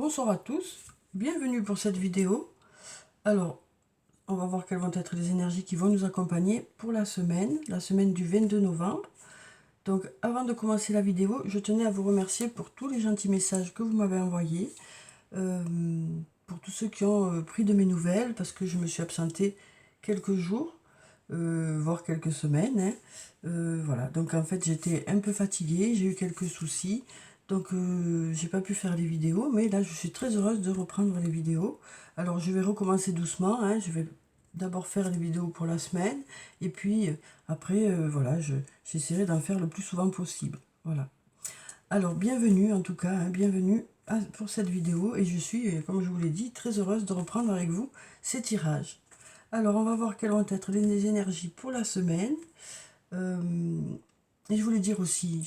Bonsoir à tous, bienvenue pour cette vidéo. Alors, on va voir quelles vont être les énergies qui vont nous accompagner pour la semaine du 22 novembre. Donc, avant de commencer la vidéo, je tenais à vous remercier pour tous les gentils messages que vous m'avez envoyés, pour tous ceux qui ont pris de mes nouvelles, parce que je me suis absentée quelques jours, voire quelques semaines, hein. Voilà, donc en fait j'étais un peu fatiguée, j'ai eu quelques soucis, donc j'ai pas pu faire les vidéos, mais là je suis très heureuse de reprendre les vidéos. Alors je vais recommencer doucement, hein, je vais d'abord faire les vidéos pour la semaine, et puis après voilà, j'essaierai d'en faire le plus souvent possible. Voilà. Alors bienvenue en tout cas, hein, bienvenue pour cette vidéo, et je suis, comme je vous l'ai dit, très heureuse de reprendre avec vous ces tirages. Alors on va voir quelles vont être les énergies pour la semaine. Et je voulais dire aussi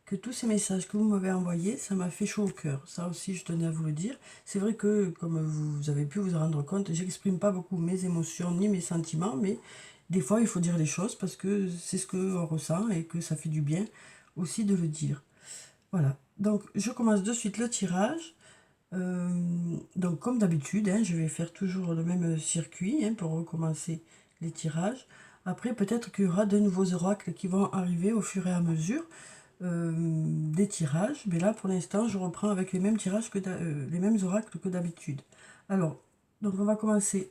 que tous ces messages que vous m'avez envoyés, ça m'a fait chaud au cœur. Ça aussi, je tenais à vous le dire. C'est vrai que, comme vous avez pu vous en rendre compte, j'exprime pas beaucoup mes émotions ni mes sentiments, mais des fois, il faut dire les choses parce que c'est ce qu'on ressent et que ça fait du bien aussi de le dire. Voilà. Donc, je commence de suite le tirage. Euh, donc, comme d'habitude, hein, je vais faire toujours le même circuit, hein, pour recommencer les tirages. Après, peut-être qu'il y aura de nouveaux oracles qui vont arriver au fur et à mesure des tirages. Mais là, pour l'instant, je reprends avec les mêmes tirages les mêmes oracles que d'habitude. Alors, donc on va commencer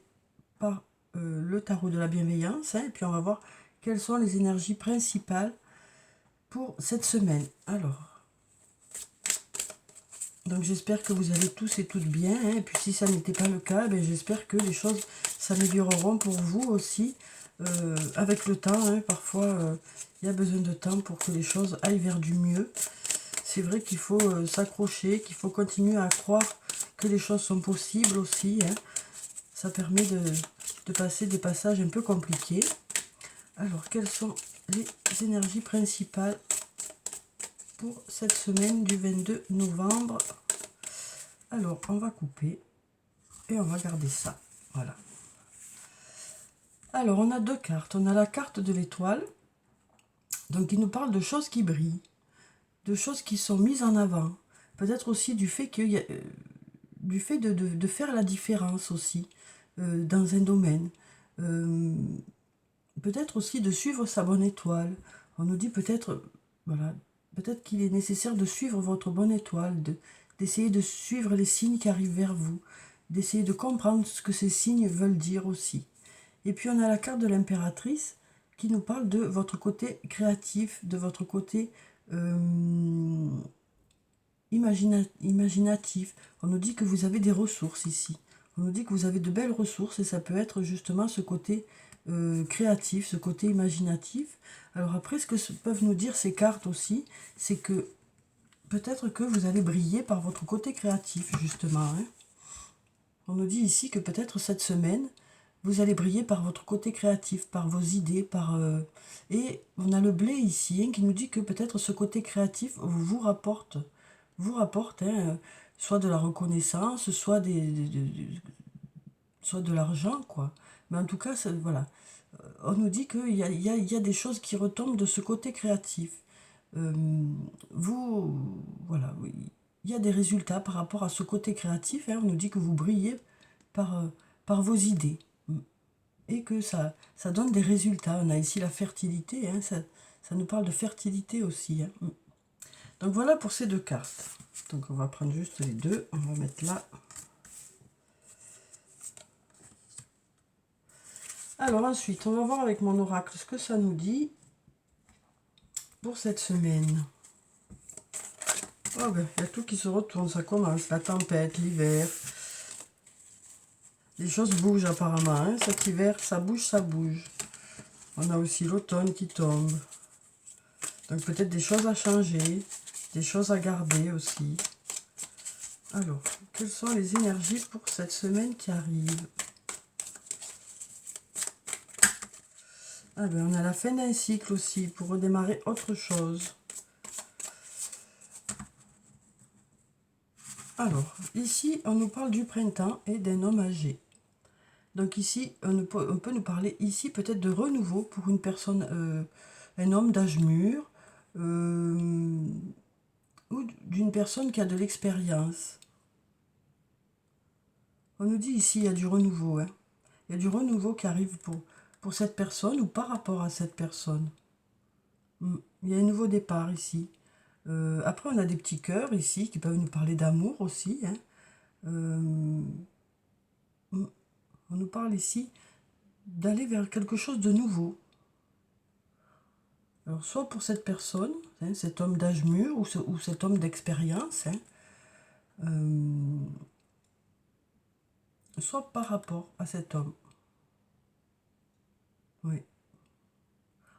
par le tarot de la bienveillance, hein, et puis on va voir quelles sont les énergies principales pour cette semaine. Alors, donc j'espère que vous allez tous et toutes bien, hein, et puis si ça n'était pas le cas, ben j'espère que les choses s'amélioreront pour vous aussi, avec le temps, hein. Parfois il y a besoin de temps pour que les choses aillent vers du mieux. C'est vrai qu'il faut s'accrocher, qu'il faut continuer à croire que les choses sont possibles aussi, hein. Ça permet de passer des passages un peu compliqués. Alors, quelles sont les énergies principales pour cette semaine du 22 novembre? Alors, on va couper et on va garder ça. Voilà. Alors, on a deux cartes. On a la carte de l'étoile, donc qui nous parle de choses qui brillent, de choses qui sont mises en avant. Peut-être aussi du fait qu'il y a, du fait de faire la différence aussi dans un domaine. Euh, Peut-être aussi de suivre sa bonne étoile. On nous dit peut-être, voilà, peut-être qu'il est nécessaire de suivre votre bonne étoile, d'essayer de suivre les signes qui arrivent vers vous, d'essayer de comprendre ce que ces signes veulent dire aussi. Et puis on a la carte de l'impératrice qui nous parle de votre côté créatif, de votre côté imaginatif. On nous dit que vous avez des ressources ici. On nous dit que vous avez de belles ressources et ça peut être justement ce côté créatif, ce côté imaginatif. Alors après, ce que peuvent nous dire ces cartes aussi, c'est que peut-être que vous allez briller par votre côté créatif, justement, hein. On nous dit ici que peut-être cette semaine, vous allez briller par votre côté créatif, par vos idées, et on a le blé ici, hein, qui nous dit que peut-être ce côté créatif vous rapporte, hein, soit de la reconnaissance, soit de l'argent, quoi. Mais en tout cas, voilà. On nous dit qu'il y a des choses qui retombent de ce côté créatif. Euh, voilà, oui, il y a des résultats par rapport à ce côté créatif, hein. On nous dit que vous brillez par vos idées et que ça donne des résultats. On a ici la fertilité, hein, ça nous parle de fertilité aussi, hein. Donc voilà pour ces deux cartes. Donc on va prendre juste les deux, on va mettre là. Alors ensuite, on va voir avec mon oracle ce que ça nous dit pour cette semaine. Oh ben, il y a tout qui se retourne, ça commence, la tempête, l'hiver. Les choses bougent apparemment, hein. Cet hiver, ça bouge, ça bouge. On a aussi l'automne qui tombe. Donc peut-être des choses à changer, des choses à garder aussi. Alors, quelles sont les énergies pour cette semaine qui arrive? Ah ben, on a la fin d'un cycle aussi, pour redémarrer autre chose. Alors, ici, on nous parle du printemps et d'un homme âgé. Donc ici, on peut nous parler ici peut-être de renouveau pour une personne, un homme d'âge mûr, ou d'une personne qui a de l'expérience. On nous dit ici, il y a du renouveau. Hein. Il y a du renouveau qui arrive pour cette personne ou par rapport à cette personne. Il y a un nouveau départ ici. Après, on a des petits cœurs ici qui peuvent nous parler d'amour aussi. Hein. On nous parle ici d'aller vers quelque chose de nouveau. Alors, soit pour cette personne, hein, cet homme d'âge mûr ou cet homme d'expérience, hein, soit par rapport à cet homme. Oui.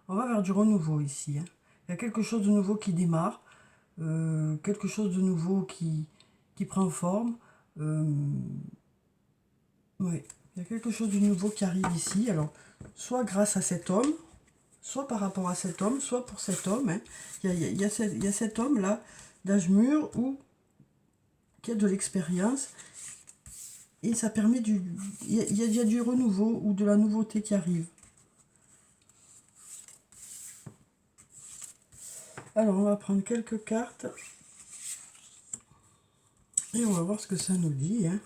On va vers du renouveau ici. Hein. Il y a quelque chose de nouveau qui démarre, quelque chose de nouveau qui prend forme. Oui, il y a quelque chose de nouveau qui arrive ici. Alors, soit grâce à cet homme, soit par rapport à cet homme, soit pour cet homme. Hein. Il y a cet homme-là, d'âge mûr, ou qui a de l'expérience. Et ça permet il y a du renouveau ou de la nouveauté qui arrive. Alors, on va prendre quelques cartes. Et on va voir ce que ça nous dit. Hein.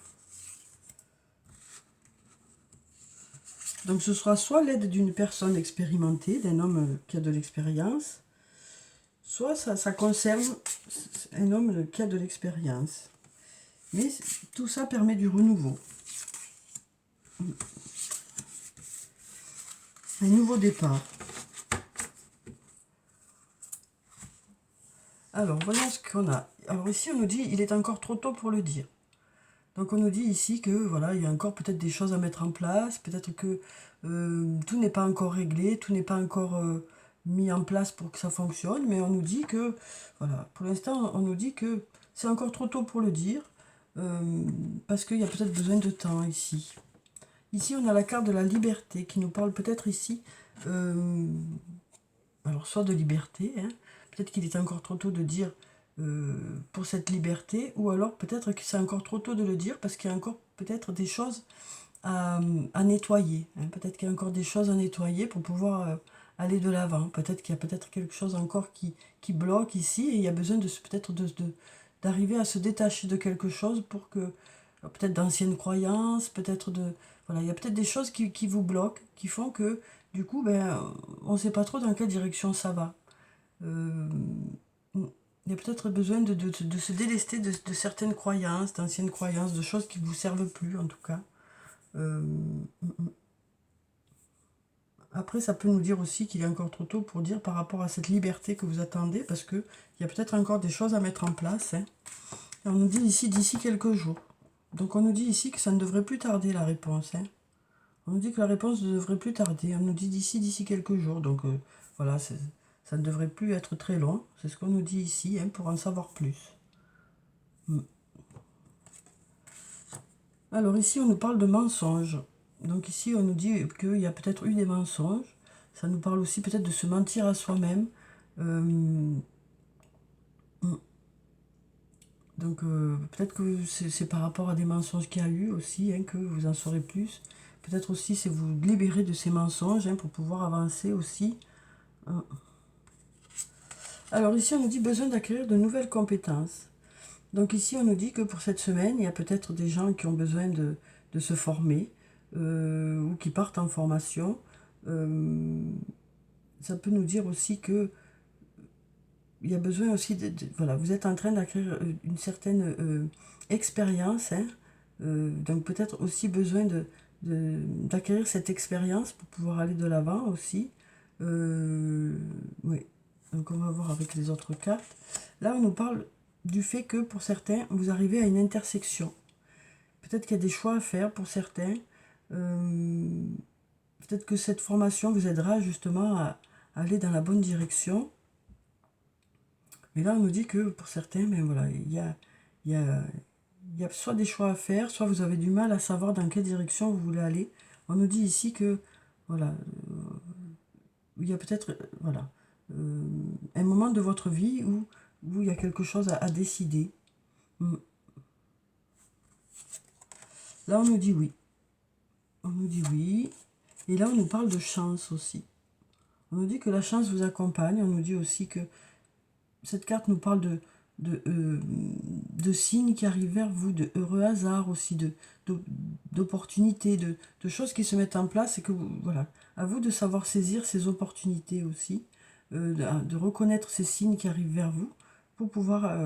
Donc, ce sera soit l'aide d'une personne expérimentée, d'un homme qui a de l'expérience, soit ça concerne un homme qui a de l'expérience. Mais tout ça permet du renouveau. Un nouveau départ. Alors, voyons ce qu'on a. Alors ici, on nous dit, il est encore trop tôt pour le dire. Donc on nous dit ici que voilà, il y a encore peut-être des choses à mettre en place, peut-être que tout n'est pas encore réglé, tout n'est pas encore mis en place pour que ça fonctionne, mais on nous dit que, voilà, pour l'instant, on nous dit que c'est encore trop tôt pour le dire, parce qu'il y a peut-être besoin de temps ici. Ici, on a la carte de la liberté qui nous parle peut-être ici, alors soit de liberté, hein, peut-être qu'il est encore trop tôt de dire pour cette liberté, ou alors peut-être que c'est encore trop tôt de le dire parce qu'il y a encore peut-être des choses à nettoyer. Hein. Peut-être qu'il y a encore des choses à nettoyer pour pouvoir aller de l'avant. Peut-être qu'il y a peut-être quelque chose encore qui bloque ici et il y a besoin de peut-être d'arriver à se détacher de quelque chose pour que, peut-être d'anciennes croyances, peut-être de... Voilà, il y a peut-être des choses qui vous bloquent, qui font que du coup, ben, on ne sait pas trop dans quelle direction ça va. Il y a peut-être besoin de se délester de certaines croyances, d'anciennes croyances, de choses qui ne vous servent plus en tout cas. Après, ça peut nous dire aussi qu'il est encore trop tôt pour dire par rapport à cette liberté que vous attendez, parce qu'il y a peut-être encore des choses à mettre en place. Hein. Et on nous dit ici, d'ici quelques jours. Donc on nous dit ici que ça ne devrait plus tarder la réponse. Hein. On nous dit que la réponse ne devrait plus tarder. On nous dit d'ici quelques jours. Donc voilà, ça ne devrait plus être très long. C'est ce qu'on nous dit ici, hein, pour en savoir plus. Alors ici, on nous parle de mensonges. Donc ici, on nous dit qu'il y a peut-être eu des mensonges. Ça nous parle aussi peut-être de se mentir à soi-même. Donc peut-être que c'est par rapport à des mensonges qu'il y a eu aussi, hein, que vous en saurez plus. Peut-être aussi c'est vous libérer de ces mensonges, hein, pour pouvoir avancer aussi. Alors ici, on nous dit besoin d'acquérir de nouvelles compétences. Donc ici, on nous dit que pour cette semaine, il y a peut-être des gens qui ont besoin de se former ou qui partent en formation. Ça peut nous dire aussi que il y a besoin aussi voilà, vous êtes en train d'acquérir une certaine expérience, hein, donc peut-être aussi besoin d'acquérir cette expérience pour pouvoir aller de l'avant aussi. Oui, donc on va voir avec les autres cartes. Là, on nous parle du fait que pour certains, vous arrivez à une intersection. Peut-être qu'il y a des choix à faire pour certains. Peut-être que cette formation vous aidera justement à aller dans la bonne direction. Mais là, on nous dit que pour certains, ben voilà, il y a soit des choix à faire, soit vous avez du mal à savoir dans quelle direction vous voulez aller. On nous dit ici que, voilà, il y a peut-être, voilà, un moment de votre vie où il y a quelque chose à décider. Là, on nous dit oui. On nous dit oui. Et là, on nous parle de chance aussi. On nous dit que la chance vous accompagne. On nous dit aussi que cette carte nous parle de signes qui arrivent vers vous, de heureux hasards aussi, d'opportunités, de choses qui se mettent en place et que vous, voilà, à vous de savoir saisir ces opportunités aussi, de reconnaître ces signes qui arrivent vers vous pour pouvoir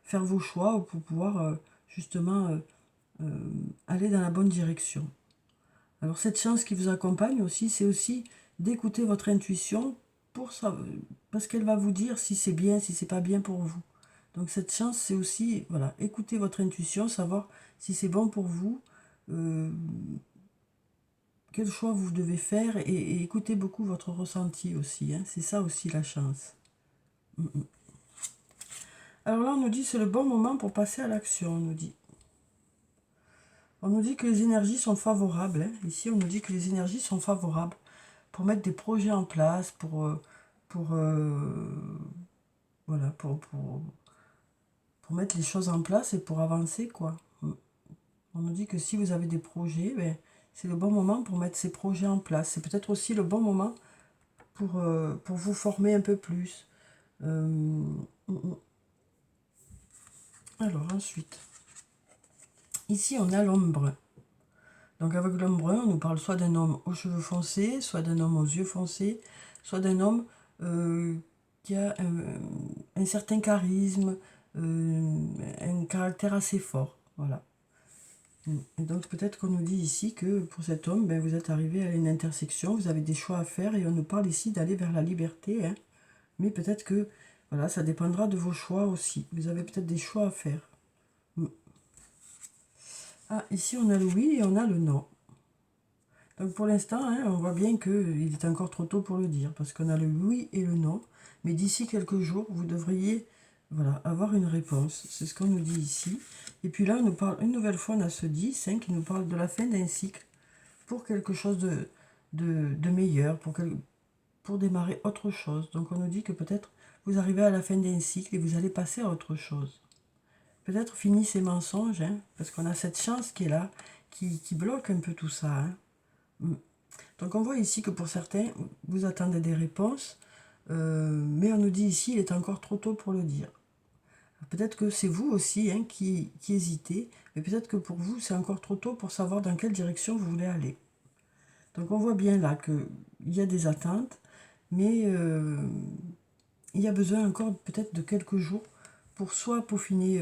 faire vos choix ou pour pouvoir justement aller dans la bonne direction. Alors cette chance qui vous accompagne aussi, c'est aussi d'écouter votre intuition pour ça, parce qu'elle va vous dire si c'est bien, si c'est pas bien pour vous. Donc cette chance, c'est aussi, voilà, écouter votre intuition, savoir si c'est bon pour vous, euh, quel choix vous devez faire, et écouter beaucoup votre ressenti aussi. Hein. C'est ça aussi la chance. Alors là, on nous dit c'est le bon moment pour passer à l'action, on nous dit. On nous dit que les énergies sont favorables. Hein. Ici, on nous dit que les énergies sont favorables pour mettre des projets en place, pour voilà, pour mettre les choses en place et pour avancer, quoi. On nous dit que si vous avez des projets, ben, c'est le bon moment pour mettre ces projets en place. C'est peut-être aussi le bon moment pour vous former un peu plus. Alors ensuite, ici on a l'homme brun. Donc avec l'homme brun, on nous parle soit d'un homme aux cheveux foncés, soit d'un homme aux yeux foncés, soit d'un homme qui a un certain charisme, un caractère assez fort. Voilà. Et donc peut-être qu'on nous dit ici que pour cet homme, ben, vous êtes arrivé à une intersection, vous avez des choix à faire et on nous parle ici d'aller vers la liberté. Hein. Mais peut-être que voilà, ça dépendra de vos choix aussi. Vous avez peut-être des choix à faire. Ah, ici on a le oui et on a le non. Donc pour l'instant, hein, on voit bien qu'il est encore trop tôt pour le dire, parce qu'on a le oui et le non. Mais d'ici quelques jours, vous devriez voilà, avoir une réponse. C'est ce qu'on nous dit ici. Et puis là, on nous parle une nouvelle fois, on a ce 10 hein, qui nous parle de la fin d'un cycle pour quelque chose de meilleur, pour démarrer autre chose. Donc on nous dit que peut-être vous arrivez à la fin d'un cycle et vous allez passer à autre chose. Peut-être fini ces mensonges, hein, parce qu'on a cette chance qui est là, qui bloque un peu tout ça. Hein. Donc on voit ici que pour certains, vous attendez des réponses, mais on nous dit ici, il est encore trop tôt pour le dire. Peut-être que c'est vous aussi hein, qui hésitez, mais peut-être que pour vous, c'est encore trop tôt pour savoir dans quelle direction vous voulez aller. Donc on voit bien là qu'il y a des attentes, mais il y a besoin encore peut-être de quelques jours pour soit peaufiner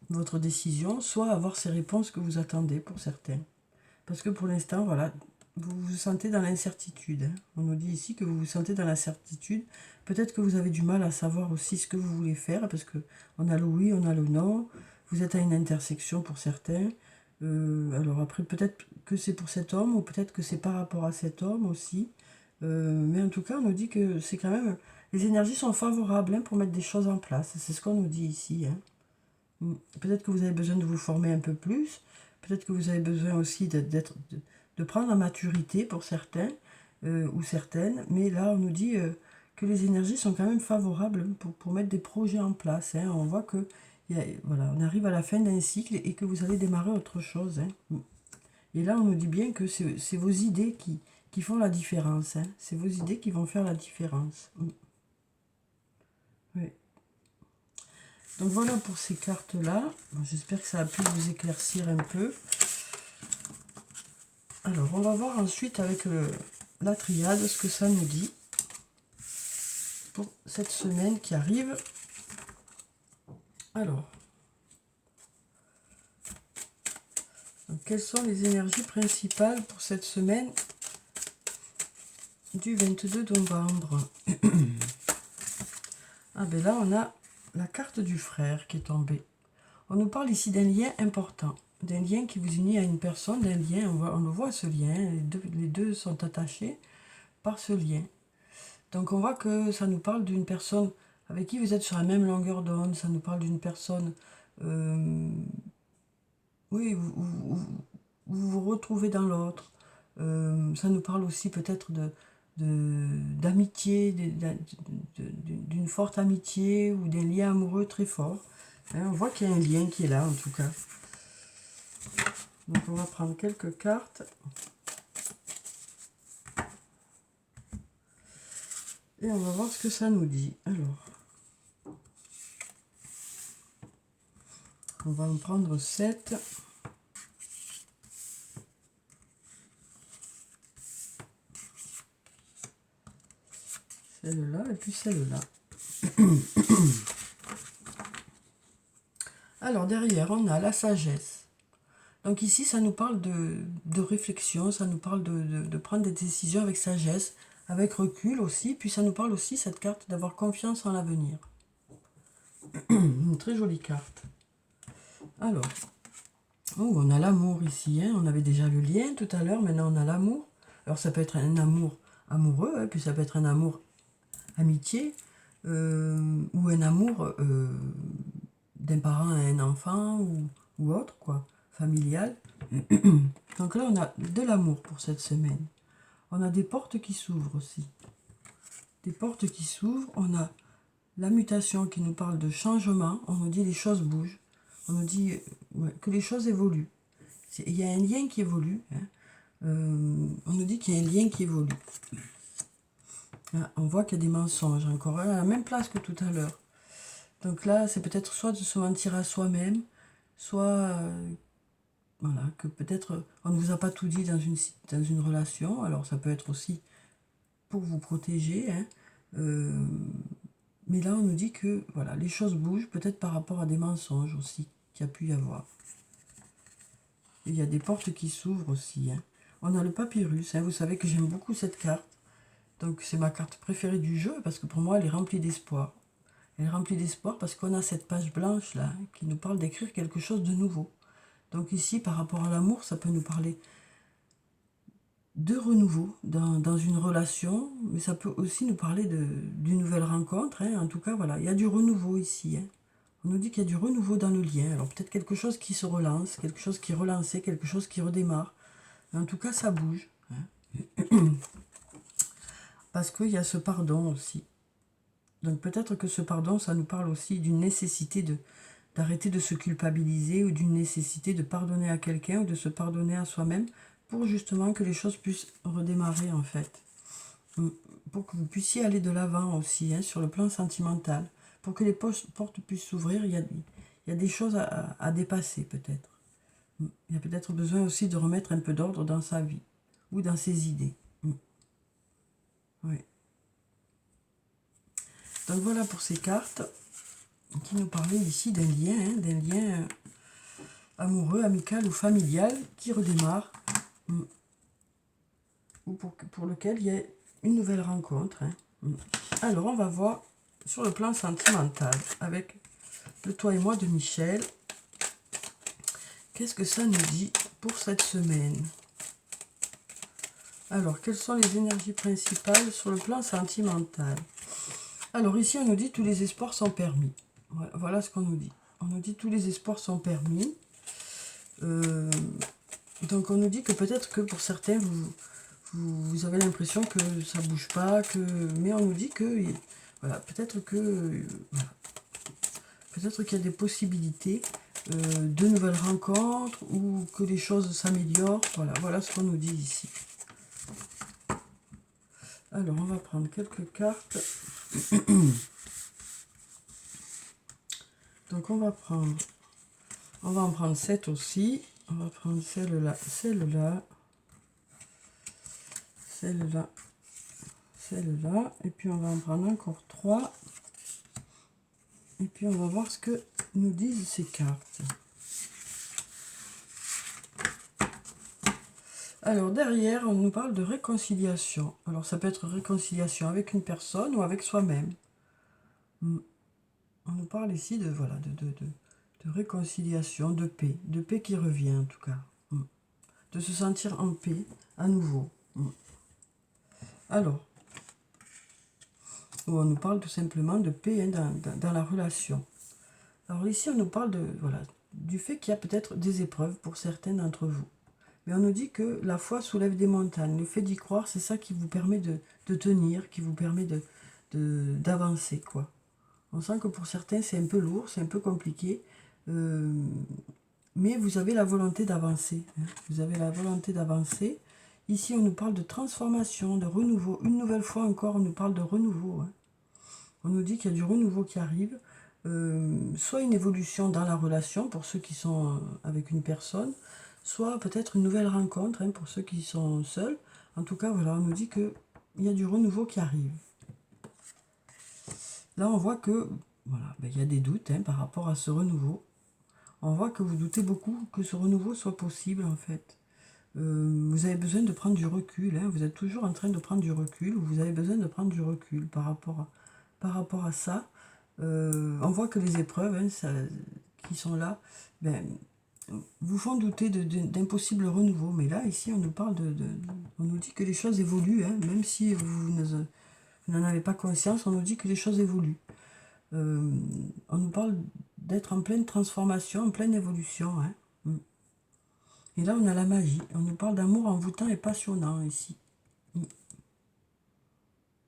votre décision, soit avoir ces réponses que vous attendez pour certains. Parce que pour l'instant, voilà, vous vous sentez dans l'incertitude. Hein. On nous dit ici que vous vous sentez dans l'incertitude. Peut-être que vous avez du mal à savoir aussi ce que vous voulez faire, parce que on a le oui, on a le non. Vous êtes à une intersection pour certains. Alors après, peut-être que c'est pour cet homme, ou peut-être que c'est par rapport à cet homme aussi. Mais en tout cas, on nous dit que c'est quand même... Les énergies sont favorables hein, pour mettre des choses en place. C'est ce qu'on nous dit ici. Hein. Peut-être que vous avez besoin de vous former un peu plus. Peut-être que vous avez besoin aussi de prendre la maturité pour certains ou certaines. Mais là, on nous dit que les énergies sont quand même favorables pour mettre des projets en place. Hein. On voit que voilà, on arrive à la fin d'un cycle et que vous allez démarrer autre chose. Hein. Et là, on nous dit bien que c'est vos idées qui font la différence. Hein. C'est vos idées qui vont faire la différence. Oui. Donc voilà pour ces cartes-là. J'espère que ça a pu vous éclaircir un peu. Alors, on va voir ensuite avec la triade ce que ça nous dit pour cette semaine qui arrive. Alors, donc, quelles sont les énergies principales pour cette semaine du 22 novembre? Ah ben là, on a la carte du frère qui est tombée. On nous parle ici d'un lien important, d'un lien qui vous unit à une personne, d'un lien, on le voit ce lien, les deux sont attachés par ce lien. Donc on voit que ça nous parle d'une personne avec qui vous êtes sur la même longueur d'onde, ça nous parle d'une personne, oui, vous vous retrouvez dans l'autre. Ça nous parle aussi peut-être d'amitié, d'une forte amitié ou d'un lien amoureux très fort. Hein, on voit qu'il y a un lien qui est là en tout cas. Donc on va prendre quelques cartes. Et on va voir ce que ça nous dit. Alors, on va en prendre 7. celle-là et puis celle-là. Alors derrière, on a la sagesse. Donc ici, ça nous parle de réflexion, ça nous parle de prendre des décisions avec sagesse, avec recul aussi. Puis ça nous parle aussi, cette carte, d'avoir confiance en l'avenir. Une très jolie carte. Alors, oh, on a l'amour ici. Hein. On avait déjà le lien tout à l'heure, maintenant on a l'amour. Alors ça peut être un amour amoureux, hein, puis ça peut être un amour amitié, ou un amour d'un parent à un enfant, ou autre, quoi, familial. Donc là, on a de l'amour pour cette semaine. On a des portes qui s'ouvrent aussi. Des portes qui s'ouvrent. On a la mutation qui nous parle de changement. On nous dit les choses bougent. On nous dit que les choses évoluent. Il y a un lien qui évolue. Hein. On nous dit qu'il y a un lien qui évolue. Là, on voit qu'il y a des mensonges encore à la même place que tout à l'heure. Donc là, c'est peut-être soit de se mentir à soi-même, soit voilà, que peut-être on ne vous a pas tout dit dans une relation. Alors ça peut être aussi pour vous protéger. Hein. Mais là, on nous dit que voilà, les choses bougent, peut-être par rapport à des mensonges aussi qu'il y a pu y avoir. Et il y a des portes qui s'ouvrent aussi. Hein. On a le papyrus. Hein. Vous savez que j'aime beaucoup cette carte. Donc c'est ma carte préférée du jeu parce que pour moi, elle est remplie d'espoir. Elle est remplie d'espoir parce qu'on a cette page blanche là qui nous parle d'écrire quelque chose de nouveau. Donc ici, par rapport à l'amour, ça peut nous parler de renouveau dans une relation, mais ça peut aussi nous parler d'une nouvelle rencontre. Hein. En tout cas, voilà, il y a du renouveau ici. Hein. On nous dit qu'il y a du renouveau dans le lien. Alors peut-être quelque chose qui se relance, quelque chose qui est relancé, quelque chose qui redémarre. Mais en tout cas, ça bouge. Hein. Parce qu'il y a ce pardon aussi. Donc peut-être que ce pardon, ça nous parle aussi d'une nécessité d'arrêter de se culpabiliser ou d'une nécessité de pardonner à quelqu'un ou de se pardonner à soi-même pour justement que les choses puissent redémarrer en fait. Pour que vous puissiez aller de l'avant aussi, hein, sur le plan sentimental. Pour que les portes puissent s'ouvrir, il y a des choses à dépasser peut-être. Il y a peut-être besoin aussi de remettre un peu d'ordre dans sa vie ou dans ses idées. Oui. Donc voilà pour ces cartes qui nous parlaient ici d'un lien amoureux, amical ou familial qui redémarre, ou pour lequel il y a une nouvelle rencontre. Hein. Alors on va voir sur le plan sentimental avec le toi et moi de Michel. Qu'est-ce que ça nous dit pour cette semaine? Alors, quelles sont les énergies principales sur le plan sentimental? Alors ici, on nous dit tous les espoirs sont permis. Voilà ce qu'on nous dit. On nous dit tous les espoirs sont permis. Donc on nous dit que peut-être que pour certains, vous avez l'impression que ça ne bouge pas, mais on nous dit que voilà, peut-être qu'il y a des possibilités de nouvelles rencontres ou que les choses s'améliorent. Voilà ce qu'on nous dit ici. Alors on va prendre quelques cartes. Donc on va en prendre 7 aussi. On va prendre celle-là, celle-là, celle-là, celle-là. Et puis on va en prendre encore 3. Et puis on va voir ce que nous disent ces cartes. Alors derrière, on nous parle de réconciliation. Alors ça peut être réconciliation avec une personne ou avec soi-même. On nous parle ici de réconciliation, de paix qui revient en tout cas. De se sentir en paix à nouveau. Alors, on nous parle tout simplement de paix hein, dans la relation. Alors ici, on nous parle du fait qu'il y a peut-être des épreuves pour certains d'entre vous. Mais on nous dit que la foi soulève des montagnes. Le fait d'y croire, c'est ça qui vous permet de tenir, qui vous permet d'avancer, quoi. On sent que pour certains, c'est un peu lourd, c'est un peu compliqué. Mais vous avez la volonté d'avancer. Hein. Vous avez la volonté d'avancer. Ici, on nous parle de transformation, de renouveau. Une nouvelle fois encore, on nous parle de renouveau. Hein. On nous dit qu'il y a du renouveau qui arrive. Soit une évolution dans la relation pour ceux qui sont avec une personne, soit peut-être une nouvelle rencontre hein, pour ceux qui sont seuls. En tout cas, voilà, on nous dit qu'il y a du renouveau qui arrive. là on voit que, voilà, ben, il y a des doutes hein, par rapport à ce renouveau. On voit que vous doutez beaucoup que ce renouveau soit possible en fait. Vous avez besoin de prendre du recul, hein, vous êtes toujours en train de prendre du recul, ou vous avez besoin de prendre du recul par rapport à ça. On voit que les épreuves hein, qui sont là, ben, vous font douter d'impossibles renouveaux. Mais là, ici, on nous parle on nous dit que les choses évoluent, hein, même si vous n'en avez pas conscience, on nous dit que les choses évoluent. On nous parle d'être en pleine transformation, en pleine évolution. Hein. Et là, on a la magie. On nous parle d'amour envoûtant et passionnant ici.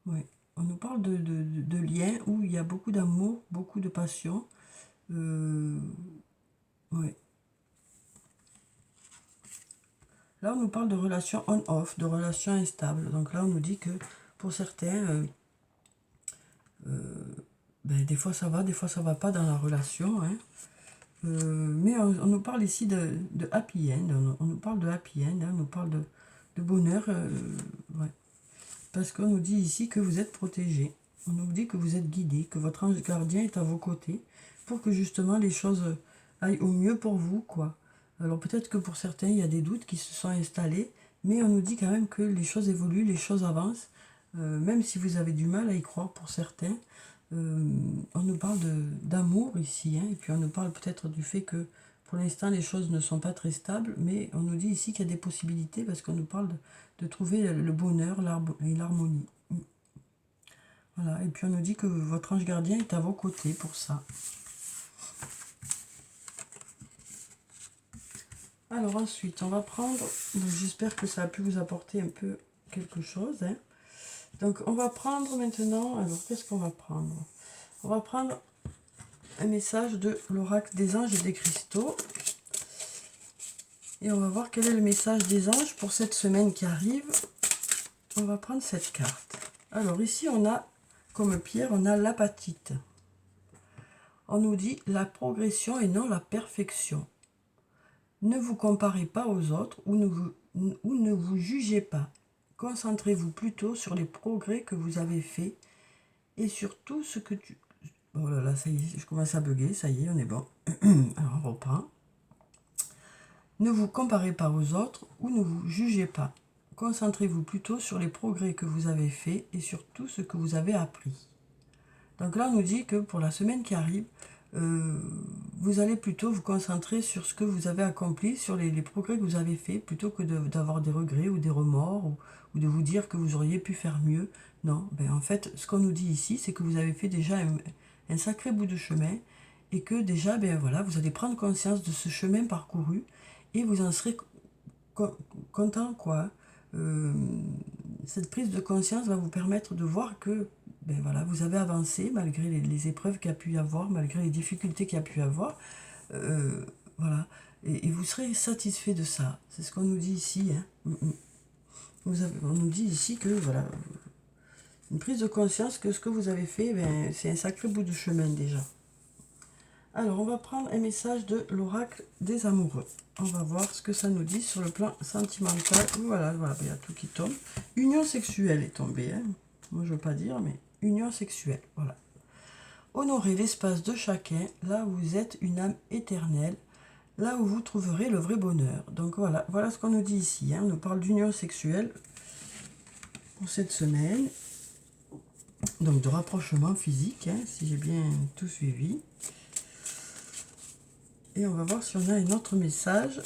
Ouais. On nous parle de liens où il y a beaucoup d'amour, beaucoup de passion. Ouais. Là, on nous parle de relations on-off, de relations instables. Donc là, on nous dit que pour certains, ben, des fois ça va, des fois ça va pas dans la relation. Hein. Mais on nous parle ici de happy end. On nous parle de happy end, hein, on nous parle de bonheur. Ouais. Parce qu'on nous dit ici que vous êtes protégé. On nous dit que vous êtes guidé, que votre ange gardien est à vos côtés pour que justement les choses aillent au mieux pour vous, quoi. Alors peut-être que pour certains, il y a des doutes qui se sont installés, mais on nous dit quand même que les choses évoluent, les choses avancent, même si vous avez du mal à y croire pour certains. On nous parle d'amour ici, hein, et puis on nous parle peut-être du fait que pour l'instant les choses ne sont pas très stables, mais on nous dit ici qu'il y a des possibilités parce qu'on nous parle de trouver le bonheur et l'harmonie. Voilà, et puis on nous dit que votre ange gardien est à vos côtés pour ça. Alors ensuite, on va prendre, j'espère que ça a pu vous apporter un peu quelque chose. Hein. Donc on va prendre maintenant, alors qu'est-ce qu'on va prendre? On va prendre un message de l'oracle des anges et des cristaux. Et on va voir quel est le message des anges pour cette semaine qui arrive. On va prendre cette carte. Alors ici on a, comme pierre, on a l'apatite. On nous dit la progression et non la perfection. Ne vous comparez pas aux autres ou ne vous jugez pas. Concentrez-vous plutôt sur les progrès que vous avez faits et sur tout ce que tu... Oh là là, ça y est, je commence à bugger, ça y est, on est bon. Alors on reprend. Ne vous comparez pas aux autres ou ne vous jugez pas. Concentrez-vous plutôt sur les progrès que vous avez faits et sur tout ce que vous avez appris. Donc là, on nous dit que pour la semaine qui arrive, vous allez plutôt vous concentrer sur ce que vous avez accompli, sur les progrès que vous avez faits, plutôt que d'avoir des regrets ou des remords, ou de vous dire que vous auriez pu faire mieux. Non, ben en fait, ce qu'on nous dit ici, c'est que vous avez fait déjà un sacré bout de chemin, et que déjà, ben voilà, vous allez prendre conscience de ce chemin parcouru, et vous en serez content, quoi. Cette prise de conscience va vous permettre de voir que ben voilà, vous avez avancé malgré les épreuves qu'il y a pu y avoir, malgré les difficultés qu'il y a pu y avoir. Voilà. Et vous serez satisfait de ça. C'est ce qu'on nous dit ici. Hein. On nous dit ici que voilà, une prise de conscience que ce que vous avez fait, ben, c'est un sacré bout de chemin déjà. Alors, on va prendre un message de l'oracle des amoureux. On va voir ce que ça nous dit sur le plan sentimental. Voilà, voilà, il y a tout qui tombe. Union sexuelle est tombée. Hein. Moi, je ne veux pas dire, mais union sexuelle, voilà. Honorez l'espace de chacun, là où vous êtes une âme éternelle, là où vous trouverez le vrai bonheur. Donc voilà, voilà ce qu'on nous dit ici. Hein. On nous parle d'union sexuelle pour cette semaine. Donc de rapprochement physique, hein, si j'ai bien tout suivi. Et on va voir si on a un autre message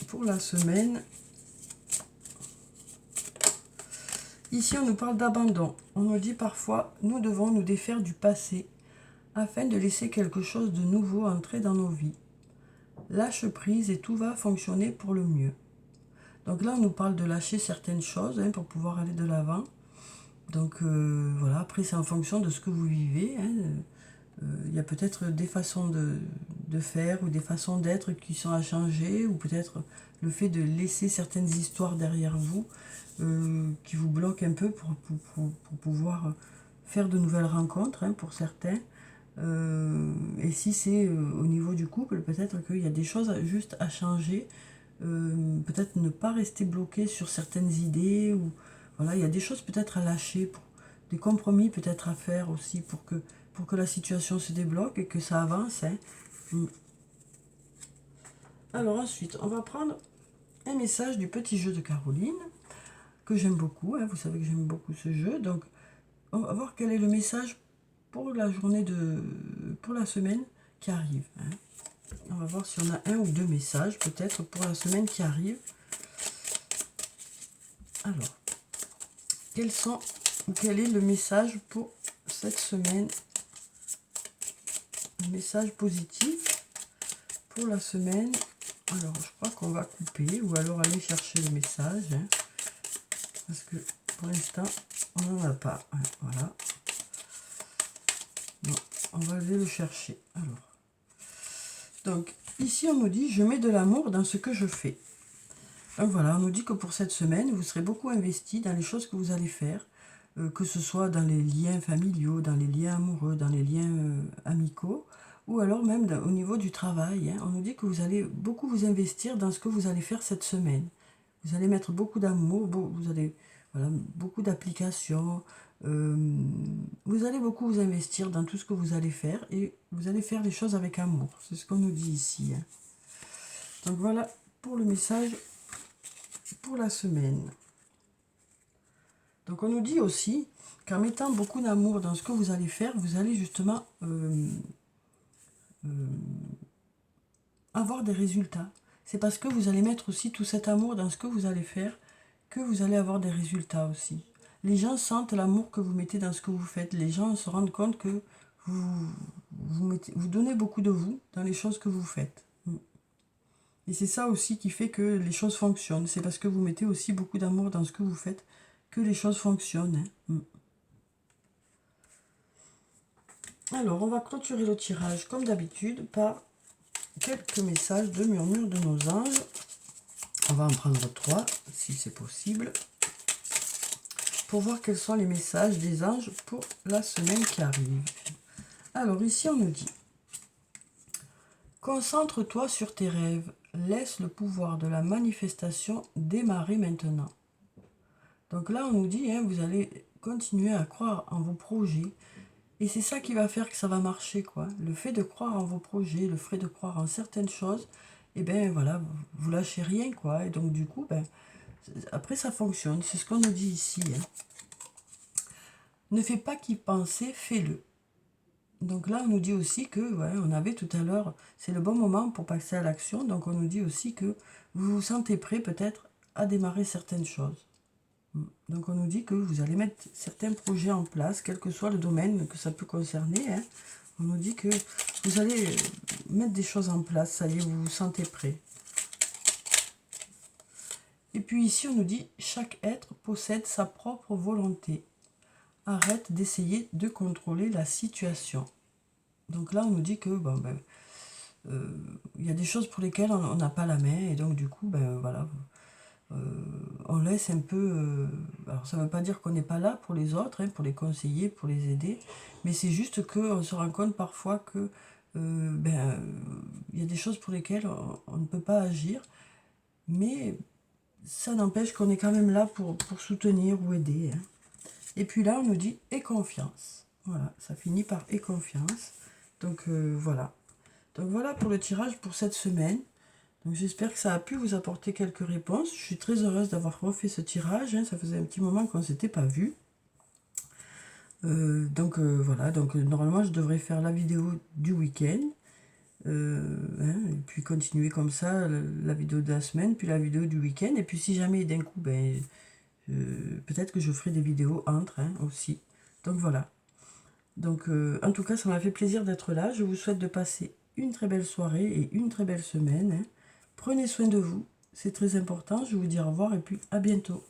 pour la semaine. Ici, on nous parle d'abandon. On nous dit parfois, nous devons nous défaire du passé afin de laisser quelque chose de nouveau entrer dans nos vies. Lâche prise et tout va fonctionner pour le mieux. Donc là, on nous parle de lâcher certaines choses hein, pour pouvoir aller de l'avant. Donc voilà, après c'est en fonction de ce que vous vivez. Hein. Il y a peut-être des façons de faire ou des façons d'être qui sont à changer, ou peut-être le fait de laisser certaines histoires derrière vous qui vous bloquent un peu pour pouvoir faire de nouvelles rencontres hein, pour certains. Et si c'est au niveau du couple, peut-être qu'il y a des choses juste à changer, peut-être ne pas rester bloqué sur certaines idées, ou voilà, il y a des choses peut-être à lâcher des compromis peut-être à faire aussi pour que la situation se débloque et que ça avance. Hein. Alors ensuite, on va prendre un message du petit jeu de Caroline, que j'aime beaucoup. Hein. Vous savez que j'aime beaucoup ce jeu. Donc, on va voir quel est le message pour la journée pour la semaine qui arrive. Hein. On va voir si on a un ou deux messages peut-être pour la semaine qui arrive. Alors, quel est le message pour cette semaine? Le message positif pour la semaine. Alors, je crois qu'on va couper ou alors aller chercher le message. Hein, parce que pour l'instant, on n'en a pas. Hein, voilà. Bon, on va aller le chercher. Alors, donc, ici, on nous dit « Je mets de l'amour dans ce que je fais ». Donc voilà, on nous dit que pour cette semaine, vous serez beaucoup investi dans les choses que vous allez faire, que ce soit dans les liens familiaux, dans les liens amoureux, dans les liens amicaux, ou alors même au niveau du travail. Hein. On nous dit que vous allez beaucoup vous investir dans ce que vous allez faire cette semaine. Vous allez mettre beaucoup d'amour, vous allez beaucoup d'applications, vous allez beaucoup vous investir dans tout ce que vous allez faire et vous allez faire les choses avec amour. C'est ce qu'on nous dit ici. Hein. Donc voilà pour le message pour la semaine. Donc on nous dit aussi qu'en mettant beaucoup d'amour dans ce que vous allez faire, vous allez justement avoir des résultats. C'est parce que vous allez mettre aussi tout cet amour dans ce que vous allez faire que vous allez avoir des résultats aussi. Les gens sentent l'amour que vous mettez dans ce que vous faites. Les gens se rendent compte que vous donnez beaucoup de vous dans les choses que vous faites. Et c'est ça aussi qui fait que les choses fonctionnent. C'est parce que vous mettez aussi beaucoup d'amour dans ce que vous faites que les choses fonctionnent. Hein. Alors, on va clôturer le tirage comme d'habitude par quelques messages de murmure de nos anges. On va en prendre 3, si c'est possible, pour voir quels sont les messages des anges pour la semaine qui arrive. Alors, ici, on nous dit « Concentre-toi sur tes rêves. Laisse le pouvoir de la manifestation démarrer maintenant. » Donc là, on nous dit, hein, vous allez continuer à croire en vos projets. Et c'est ça qui va faire que ça va marcher, quoi. Le fait de croire en vos projets, le fait de croire en certaines choses, et bien voilà, vous lâchez rien, quoi. Et donc du coup, ben, après ça fonctionne. C'est ce qu'on nous dit ici. Hein. Ne fais pas qu'y penser, fais-le. Donc là, on nous dit aussi que, ouais, on avait tout à l'heure, c'est le bon moment pour passer à l'action. Donc on nous dit aussi que vous vous sentez prêt peut-être à démarrer certaines choses. Donc on nous dit que vous allez mettre certains projets en place, quel que soit le domaine que ça peut concerner. Hein. On nous dit que vous allez mettre des choses en place, ça y est, vous vous sentez prêt. Et puis ici, on nous dit, chaque être possède sa propre volonté. Arrête d'essayer de contrôler la situation. Donc là, on nous dit que y a des choses pour lesquelles on n'a pas la main, et donc du coup, ben voilà, on laisse un peu... alors ça ne veut pas dire qu'on n'est pas là pour les autres, hein, pour les conseiller, pour les aider, mais c'est juste qu'on se rend compte parfois que y a des choses pour lesquelles on ne peut pas agir, mais ça n'empêche qu'on est quand même là pour soutenir ou aider. Hein. Et puis là, on nous dit « aie confiance ». Voilà, ça finit par « aie confiance ». Donc voilà. Donc voilà pour le tirage pour cette semaine. Donc j'espère que ça a pu vous apporter quelques réponses. Je suis très heureuse d'avoir refait ce tirage. Hein. Ça faisait un petit moment qu'on ne s'était pas vu. Voilà. Donc normalement, je devrais faire la vidéo du week-end. Et puis continuer comme ça, la vidéo de la semaine, puis la vidéo du week-end. Et puis si jamais d'un coup, peut-être que je ferai des vidéos entre aussi. Donc voilà. Donc en tout cas, ça m'a fait plaisir d'être là. Je vous souhaite de passer une très belle soirée et une très belle semaine. Hein. Prenez soin de vous, c'est très important. Je vous dis au revoir et puis à bientôt.